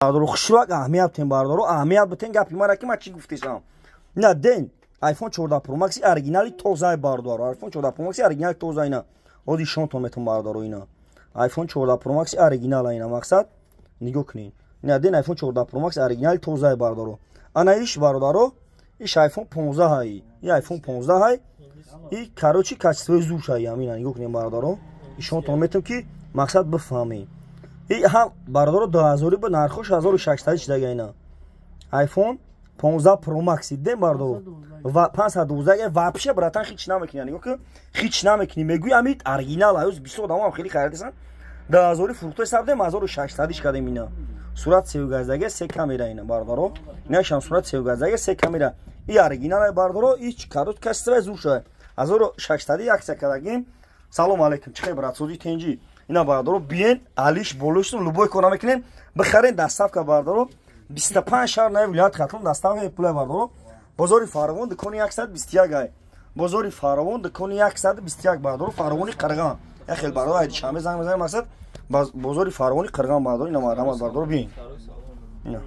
бардоро хушвак аҳамият тен бардоро аҳамият бутен гапи мара ки ма чӣ гуфтешам на ден iPhone 14 Pro Max оригинали тозаи бардоро iPhone 14 Pro Max оригинали тоза ина оди шонтон метон бардоро ина iPhone 14 Pro Max оригинал ина мақсад нигоҳ кунин на ден iPhone 14 Pro Max оригинали тозаи бардоро ана иш бардоро иш iPhone 15 ҳай и iPhone 15 ҳай и короче качествои зушай амина нигоҳ кунин бардоро ишонтон метон ки мақсад бифаҳмед и ҳам бардоро 2000 ба нархош 1600 шидага ина iPhone 15 Pro Max дем бардоро ва 512 вообще братан хич намекунӣ нигоҳ ки хич намекунӣ мегӯи амит оригинал аёз бисёр дамо хеле хайратисан 2000 фурухтои сар дем 1600 шкадем ина сурат севгаздага 3 камера ина бардоро нешам сурат севгаздага 3 камера и оригинал бардоро ич корот качествои зуша 1600 акция кардагим салом алейкум чихе брат соди тенҷи ина бардоро биен алиш болушун любой кора мекунем бихарен доставка бардоро 25 шаҳр наи вилоят хатум доставка пулай бардоро бозори фаровон дукони 121 ай бозори фаровон дукони 121 бардоро фаровони қирған яхел бардоро айди шаме занг мезанем мақсад бозори фаровони қирған бардоро ина марҳамат бардоро биен ина